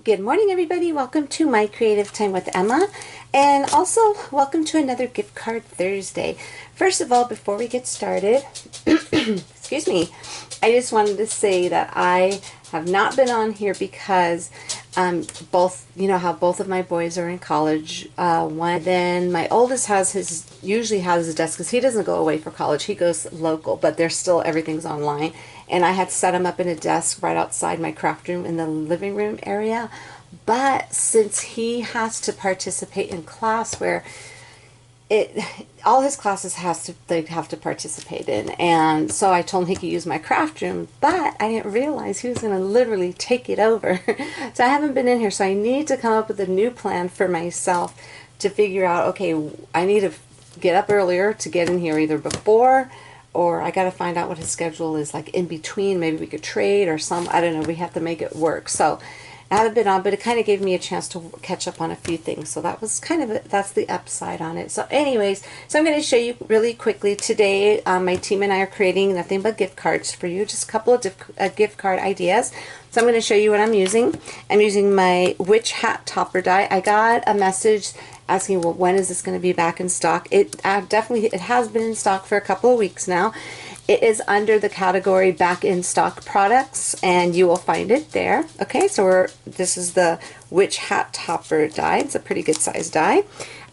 Good morning, everybody. Welcome to My Creative Time with Emma, and also welcome to another Gift Card Thursday. First of all, before we get started, excuse me, I just wanted to say that I have not been on here because you know how both of my boys are in college. Then my oldest usually has his desk because he doesn't go away for college. He goes local, but there's still everything's online. And I had set him up in a desk right outside my craft room in the living room area. But since he has to participate in class where all his classes they have to participate in, and so I told him he could use my craft room, but I didn't realize he was going to literally take it over. So I haven't been in here, so I need to come up with a new plan for myself to figure out, okay, I need to get up earlier to get in here either before, or I got to find out what his schedule is like in between. Maybe we could trade or I don't know, we have to make it work. So I haven't been on, but it kind of gave me a chance to catch up on a few things. So that was kind of that's the upside on it. So anyways, so I'm going to show you really quickly today. My team and I are creating nothing but gift cards for you. Just a couple of gift card ideas. So I'm going to show you what I'm using. I'm using my witch hat topper die. I got a message asking, well, when is this going to be back in stock? It has been in stock for a couple of weeks now. It is under the category back in stock products, and you will find it there. Okay, so this is the witch hat topper die. It's a pretty good size die.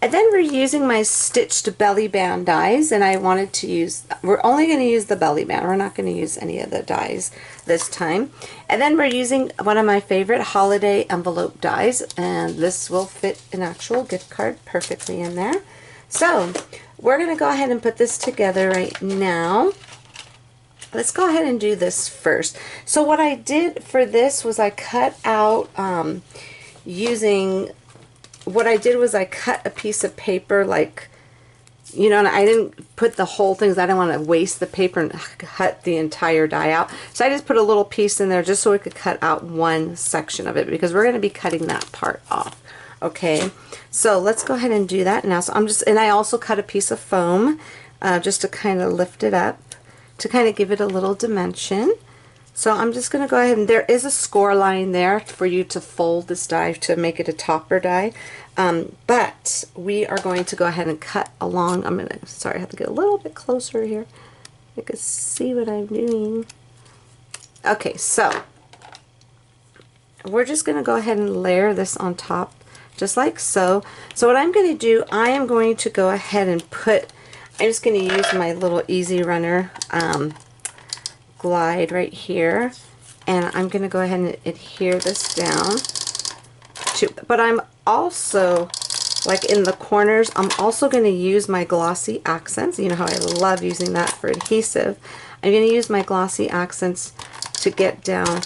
And then we're using my stitched belly band dies, and we're only going to use the belly band. We're not going to use any of the dies this time. And then we're using one of my favorite holiday envelope dies, and this will fit an actual gift card perfectly in there. So we're going to go ahead and put this together right now. Let's go ahead and do this first. So what I did for this was I cut out I cut a piece of paper, like, you know, and I didn't put the whole thing because I didn't want to waste the paper and cut the entire die out. So I just put a little piece in there just so we could cut out one section of it, because we're going to be cutting that part off. Okay, so let's go ahead and do that now. So I also cut a piece of foam just to kind of lift it up, to kind of give it a little dimension. So I'm just going to go ahead, and there is a score line there for you to fold this die to make it a topper die. But we are going to go ahead and cut along. Sorry, I have to get a little bit closer here. You can see what I'm doing. Okay, so we're just going to go ahead and layer this on top, just like so. So what I'm going to do, I am going to go ahead and I'm just going to use my little Easy Runner glide right here, and I'm going to go ahead and adhere this down. But I'm also, like in the corners, I'm also going to use my Glossy Accents. You know how I love using that for adhesive. I'm going to use my Glossy Accents to get down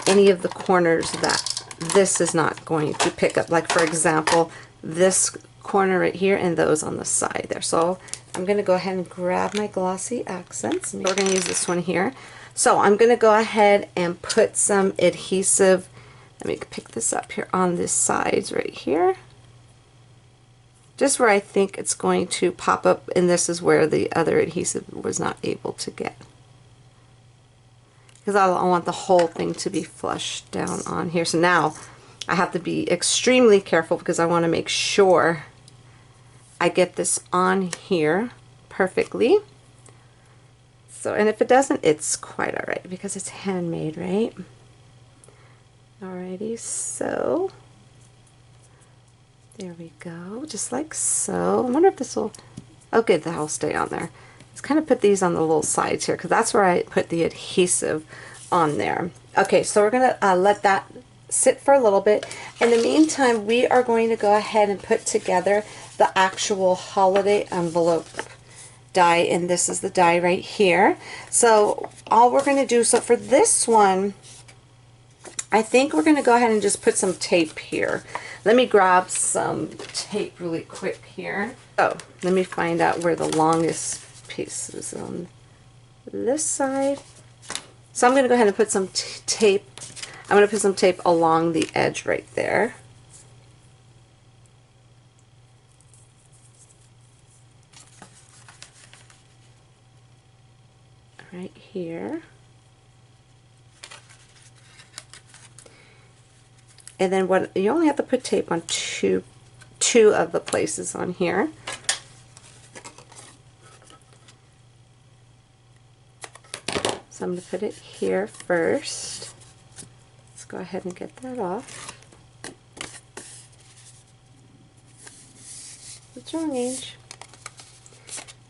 any of the corners that this is not going to pick up. Like, for example, this corner right here and those on the side there. So I'm going to go ahead and grab my Glossy Accents. We're going to use this one here. So I'm going to go ahead and put some adhesive. Let me pick this up here on this sides right here. Just where I think it's going to pop up, and this is where the other adhesive was not able to get. Because I want the whole thing to be flushed down on here. So now I have to be extremely careful because I want to make sure I get this on here perfectly. So, and if it doesn't, it's quite alright because it's handmade, right? Alrighty, so there we go, just like so. I wonder if this will, okay, that'll stay on there. Let's kind of put these on the little sides here because that's where I put the adhesive on there. Okay, so we're going to let that sit for a little bit. In the meantime, we are going to go ahead and put together the actual holiday envelope die, and this is the die right here. So all we're going to do, so for this one, I think we're going to go ahead and just put some tape here. Let me grab some tape really quick here. Oh, let me find out where the longest piece is on this side. So I'm going to go ahead and put some tape. I'm going to put some tape along the edge right there. Right here. And then what you only have to put tape on two of the places on here. So I'm going to put it here first. Let's go ahead and get that off. What's wrong, Ange?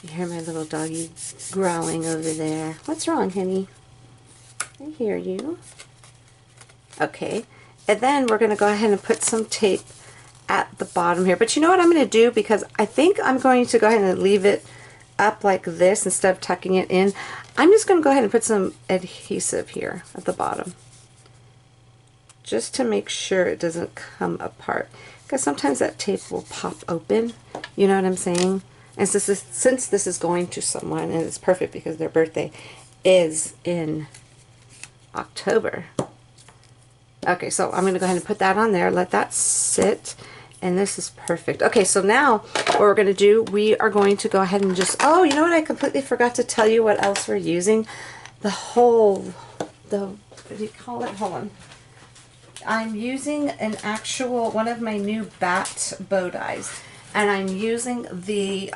You hear my little doggy growling over there. What's wrong, honey? I hear you. Okay, and then we're going to go ahead and put some tape at the bottom here. But you know what I'm going to do, because I think I'm going to go ahead and leave it up like this instead of tucking it in. I'm just going to go ahead and put some adhesive here at the bottom, just to make sure it doesn't come apart, because sometimes that tape will pop open, you know what I'm saying? And since this is going to someone, and it's perfect because their birthday is in October. Okay, so I'm going to go ahead and put that on there, let that sit, and this is perfect. Okay, so now what we're going to do, we are going to go ahead and just, oh, you know what, I completely forgot to tell you what else we're using. What do you call it? Hold on. I'm using an actual, one of my new bat bow dies. And I'm using the,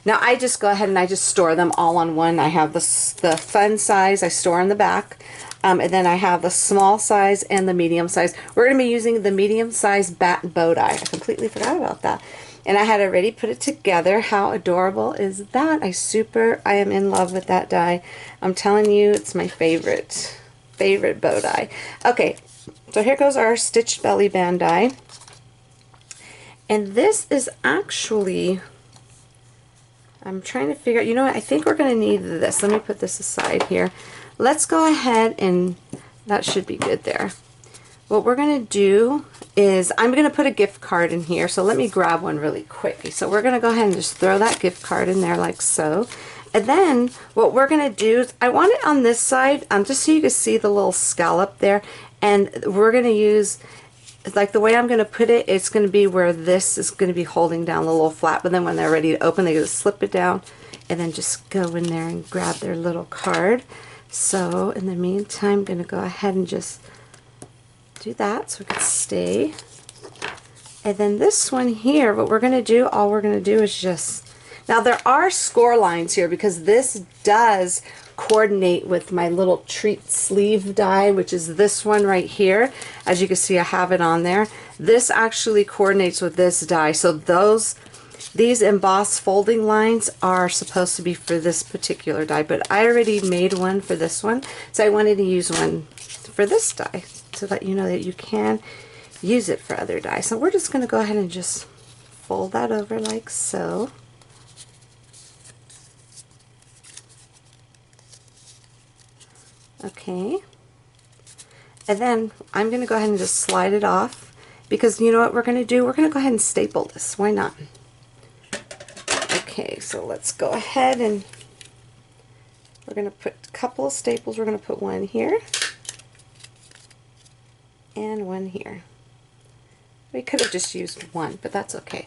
now I just go ahead and I just store them all on one. I have the fun size I store in the back. And then I have the small size and the medium size. We're going to be using the medium size bat bow die. I completely forgot about that. And I had already put it together. How adorable is that? I am in love with that die. I'm telling you, it's my favorite bow die. Okay, so here goes our stitched belly band die. And this is actually, I'm trying to figure out, you know what, I think we're going to need this. Let me put this aside here. Let's go ahead and, that should be good there. What we're going to do is, I'm going to put a gift card in here, so let me grab one really quick. So we're going to go ahead and just throw that gift card in there like so. And then what we're going to do is, I want it on this side, just so you can see the little scallop there. And we're going to use, like the way I'm going to put it, it's going to be where this is going to be holding down the little flap, but then when they're ready to open, they just slip it down and then just go in there and grab their little card. So in the meantime, I'm going to go ahead and just do that so it can stay. And then this one here, what we're going to do, all we're going to do is just, now there are score lines here because this does coordinate with my little treat sleeve die, which is this one right here. As you can see, I have it on there. This actually coordinates with this die. So these embossed folding lines are supposed to be for this particular die, but I already made one for this one, so I wanted to use one for this die to let you know that you can use it for other die. So we're just going to go ahead and just fold that over like so. Okay, and then I'm going to go ahead and just slide it off, because you know what we're going to do? We're going to go ahead and staple this. Why not? Okay, so let's go ahead and we're going to put a couple of staples. We're going to put one here and one here. We could have just used one, but that's okay.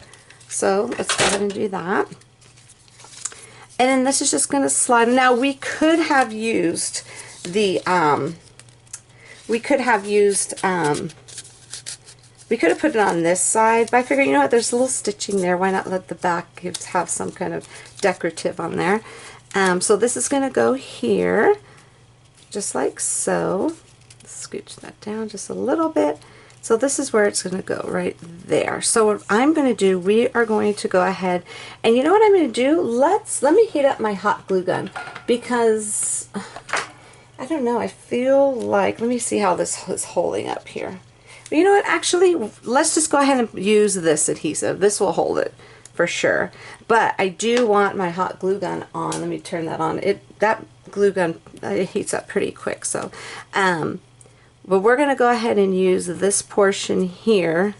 So let's go ahead and do that. And then this is just going to slide. Now we could have used the we could have put it on this side, but I figured, you know what, there's a little stitching there, why not let the back have some kind of decorative on there. So this is going to go here just like so. Scooch that down just a little bit. So this is where it's going to go, right there. So what I'm going to do, we are going to go ahead, and you know what I'm going to do? Let me heat up my hot glue gun, because I don't know, I feel like, let me see how this is holding up here. But you know what, actually, let's just go ahead and use this adhesive. This will hold it for sure. But I do want my hot glue gun on. Let me turn that on. That glue gun, it heats up pretty quick. So, but we're going to go ahead and use this portion here.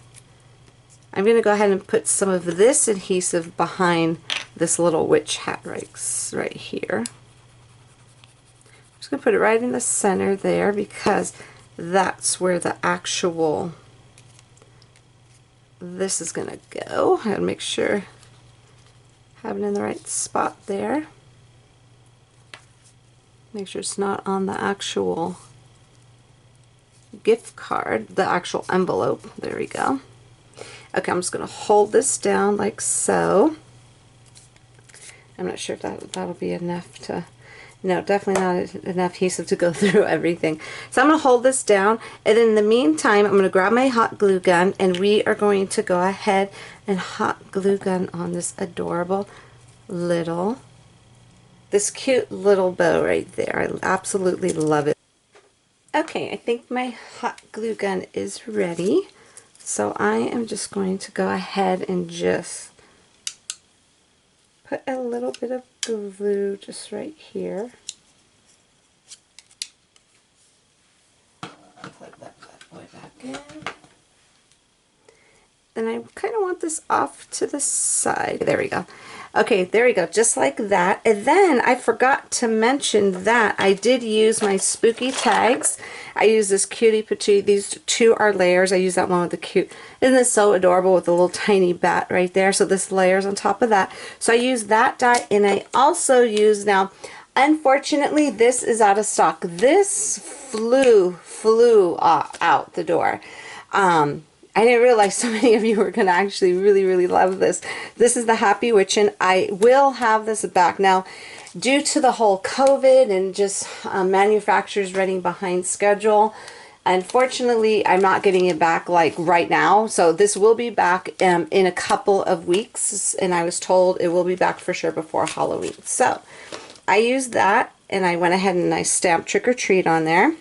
I'm going to go ahead and put some of this adhesive behind this little witch hat right here. I'm just going to put it right in the center there, because that's where the actual, this is going to go. I gotta make sure I have it in the right spot there. Make sure it's not on the actual gift card, the actual envelope. There we go. Okay, I'm just going to hold this down like so. I'm not sure if that'll be enough to, no, definitely not enough adhesive to go through everything. So I'm going to hold this down, and in the meantime, I'm going to grab my hot glue gun, and we are going to go ahead and hot glue gun on this adorable little, this cute little bow right there. I absolutely love it. Okay, I think my hot glue gun is ready. So I am just going to go ahead and just put a little bit of glue just right here. Plug that bad boy back in. And I kind of want this off to the side. There we go. Okay, there we go, just like that. And then I forgot to mention that I did use my spooky tags. I use this cutie patootie. These two are layers. I use that one with the cute. Isn't this so adorable with the little tiny bat right there? So this layers on top of that. So I use that die, and I also use, now, unfortunately, this is out of stock. This flew out the door. I didn't realize so many of you were going to actually really love this. This is the Happy Witchin'. I will have this back. Now, due to the whole COVID and just manufacturers running behind schedule, unfortunately, I'm not getting it back like right now. So this will be back in a couple of weeks, and I was told it will be back for sure before Halloween. So I used that, and I went ahead and I stamped Trick or Treat on there.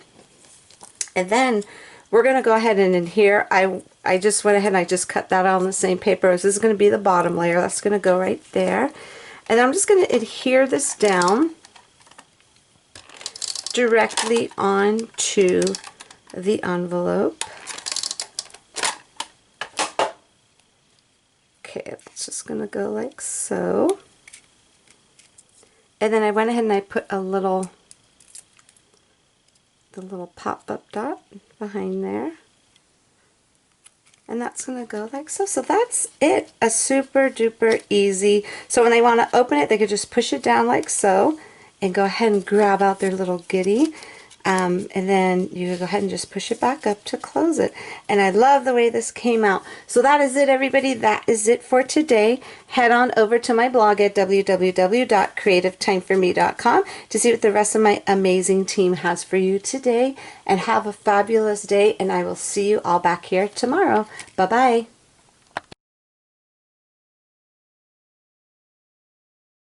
And then we're going to go ahead and in here, I just went ahead and I just cut that on the same paper. This is going to be the bottom layer. That's going to go right there. And I'm just going to adhere this down directly onto the envelope. Okay, it's just going to go like so. And then I went ahead and I put a little, the little pop-up dot behind there. And that's going to go like so. So that's it. A super duper easy. So when they want to open it, they could just push it down like so and go ahead and grab out their little goodie. And then you can go ahead and just push it back up to close it. And I love the way this came out. So that is it, everybody. That is it for today. Head on over to my blog at www.creativetimeforme.com to see what the rest of my amazing team has for you today. And have a fabulous day. And I will see you all back here tomorrow. Bye-bye.